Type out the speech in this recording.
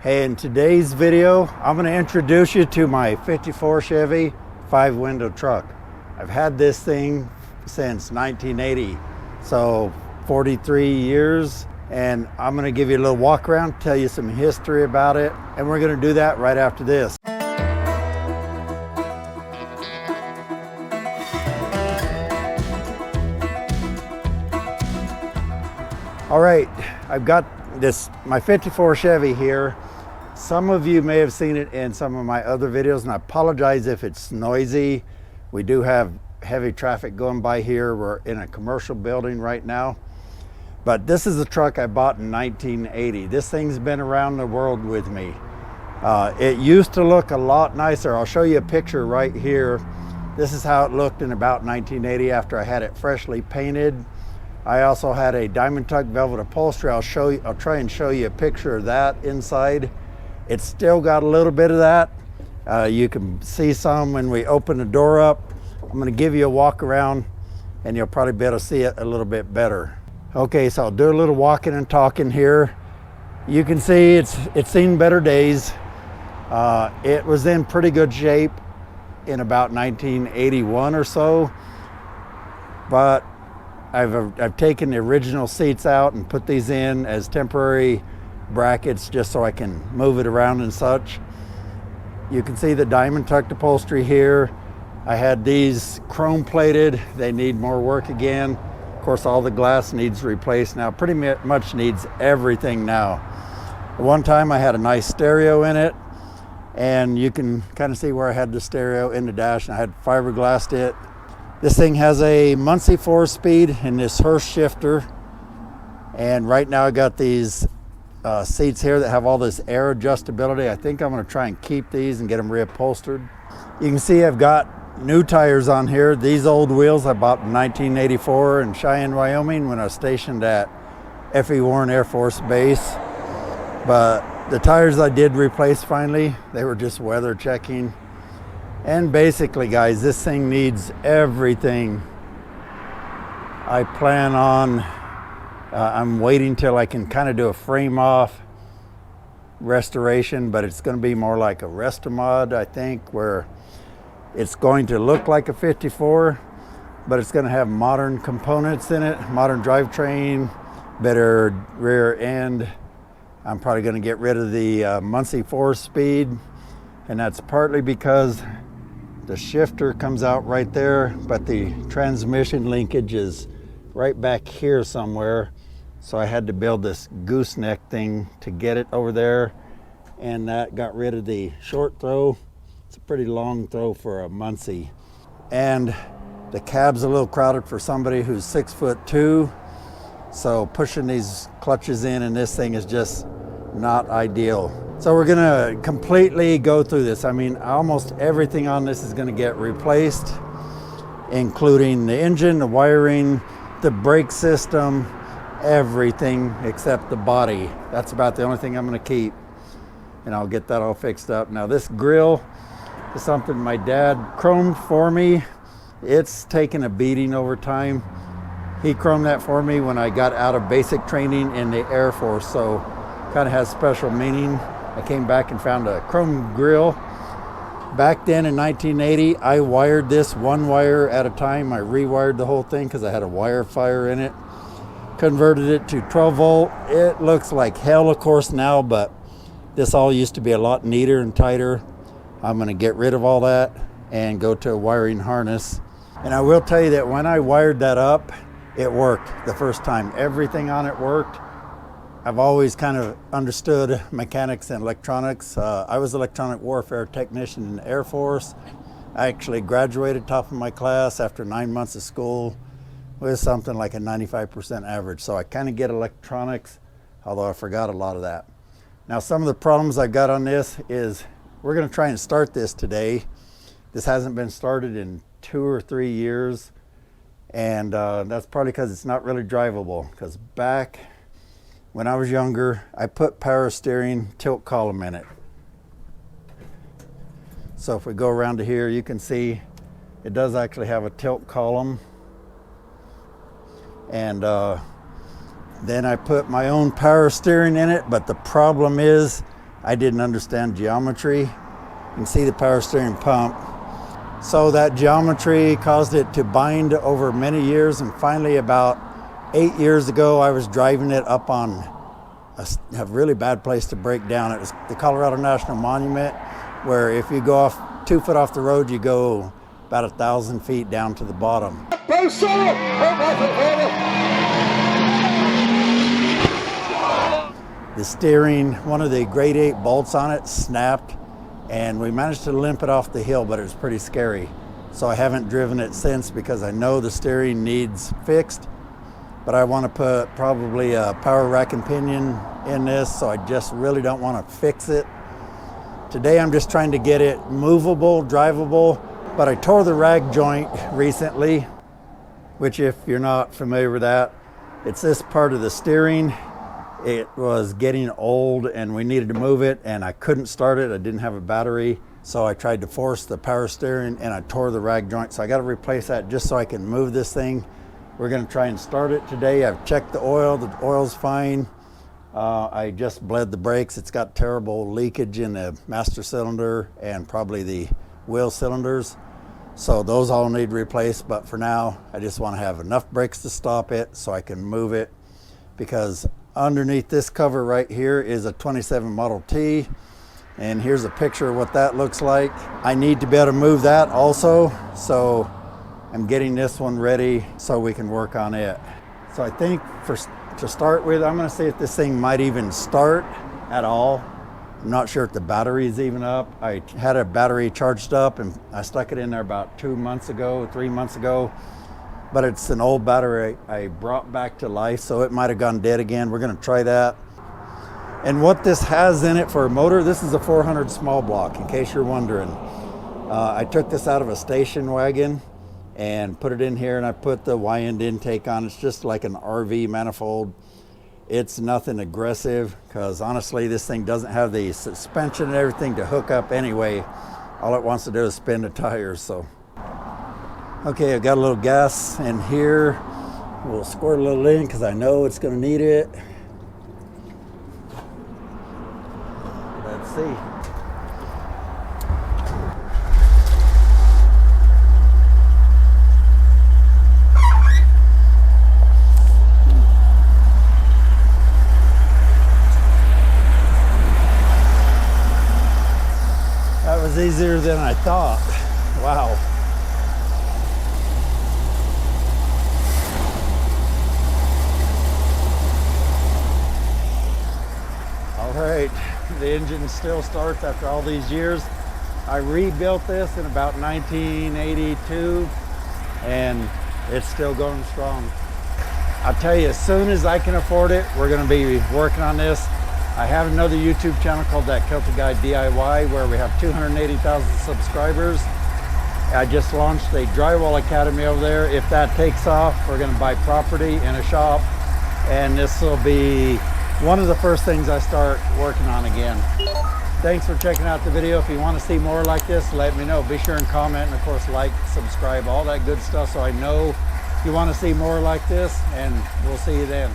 Hey, in today's video, I'm going to introduce you to my 54 Chevy 5-window truck. I've had this thing since 1980, so 43 years, and I'm going to give you a little walk around, tell you some history about it, and we're going to do that right after this. All right, I've got my 54 Chevy here. Some of you may have seen it in some of my other videos, and I apologize if it's noisy. We do have heavy traffic going by here. We're in a commercial building right now. But this is a truck I bought in 1980. This thing's been around the world with me. It used to look a lot nicer. I'll show you a picture right here. This is how it looked in about 1980 after I had it freshly painted. I also had a diamond tuck velvet upholstery. I'll try and show you a picture of that inside. It's still got a little bit of that. You can see some when we open the door up. I'm going to give you a walk around and you'll probably be able to see it a little bit better. Okay, so I'll do a little walking and talking here. You can see it's seen better days. It was in pretty good shape in about 1981 or so, but I've taken the original seats out and put these in as temporary brackets just so I can move it around and such. You can see the diamond tucked upholstery here. I had these chrome plated. They need more work again. Of course, all the glass needs replaced now. Pretty much needs everything now. At one time I had a nice stereo in it, and you can kind of see where I had the stereo in the dash, and I had fiberglassed it. This thing has a Muncie 4-speed and this Hurst shifter. And right now I got these seats here that have all this air adjustability. I think I'm going to try and keep these and get them reupholstered. You can see I've got new tires on here. These old wheels I bought in 1984 in Cheyenne, Wyoming when I was stationed at F.E. Warren Air Force Base. But the tires I did replace finally. They were just weather checking. And basically, guys, this thing needs everything. I plan on I'm waiting till I can kind of do a frame off restoration, but it's going to be more like a Restomod, I think, where it's going to look like a 54, but it's going to have modern components in it, modern drivetrain, better rear end. I'm probably going to get rid of the Muncie 4-speed, and that's partly because the shifter comes out right there, but the transmission linkage is right back here somewhere. So I had to build this gooseneck thing to get it over there, and that got rid of the short throw. It's a pretty long throw for a Muncie. And the cab's a little crowded for somebody who's 6'2", so pushing these clutches in this thing is just not ideal. So we're gonna completely go through this. I mean, almost everything on this is gonna get replaced, including the engine, the wiring, the brake system, everything except the body. That's about the only thing I'm going to keep, and I'll get that all fixed up. Now this grill is something my dad chromed for me. It's taken a beating over time. He chromed that for me when I got out of basic training in the Air Force, so kind of has special meaning. I came back and found a chrome grill. Back then in 1980, I wired this one wire at a time. I rewired the whole thing because I had a wire fire in it. Converted it to 12 volt. It looks like hell, of course, now, but this all used to be a lot neater and tighter. I'm going to get rid of all that and go to a wiring harness. And I will tell you that when I wired that up, it worked the first time. Everything on it worked. I've always kind of understood mechanics and electronics. I was an electronic warfare technician in the Air Force. I actually graduated top of my class after 9 months of school with something like a 95% average. So I kind of get electronics, although I forgot a lot of that. Now, some of the problems I've got on this is we're going to try and start this today. This hasn't been started in 2 or 3 years, and that's probably because it's not really drivable, because back when I was younger, I put power steering tilt column in it. So if we go around to here, you can see it does actually have a tilt column. And then I put my own power steering in it, but the problem is I didn't understand geometry. You can see the power steering pump. So that geometry caused it to bind over many years, and finally about 8 years ago I was driving it up on a really bad place to break down. It was the Colorado National Monument, where if you go off 2 foot off the road, you go about 1,000 feet down to the bottom. The steering, one of the grade 8 bolts on it snapped, and we managed to limp it off the hill, but it was pretty scary. So I haven't driven it since because I know the steering needs fixed, but I want to put probably a power rack and pinion in this, so I just really don't want to fix it. Today I'm just trying to get it movable, drivable, but I tore the rag joint recently, which if you're not familiar with that, it's this part of the steering. It was getting old and we needed to move it, and I couldn't start it. I didn't have a battery, so I tried to force the power steering and I tore the rag joint. So I got to replace that just so I can move this thing. We're going to try and start it today. I've checked the oil's fine. I just bled the brakes. It's got terrible leakage in the master cylinder and probably the wheel cylinders. So those all need replaced, but for now, I just want to have enough brakes to stop it so I can move it, because underneath this cover right here is a 27 Model T, and here's a picture of what that looks like. I need to be able to move that also, so I'm getting this one ready so we can work on it. So I think to start with, I'm going to see if this thing might even start at all. I'm not sure if the battery is even up. I had a battery charged up and I stuck it in there about 3 months ago, but it's an old battery I brought back to life, so it might have gone dead again. We're going to try that. And what this has in it for a motor, this is a 400 small block, in case you're wondering. I took this out of a station wagon and put it in here, and I put the Y-end intake on. It's just like an RV manifold. It's nothing aggressive, because honestly this thing doesn't have the suspension and everything to hook up anyway. All it wants to do is spin the tires. So okay, I've got a little gas in here. We'll squirt a little in because I know it's going to need it. Let's see. That was easier than I thought. Wow. All right, the engine still starts after all these years. I rebuilt this in about 1982 and it's still going strong. I'll tell you, as soon as I can afford it, we're going to be working on this. I have another YouTube channel called That Celtic Guy DIY, where we have 280,000 subscribers. I just launched a drywall academy over there. If that takes off, we're going to buy property in a shop, and this will be one of the first things I start working on again. Thanks for checking out the video. If you want to see more like this, let me know. Be sure and comment, and of course like, subscribe, all that good stuff, so I know you want to see more like this, and we'll see you then.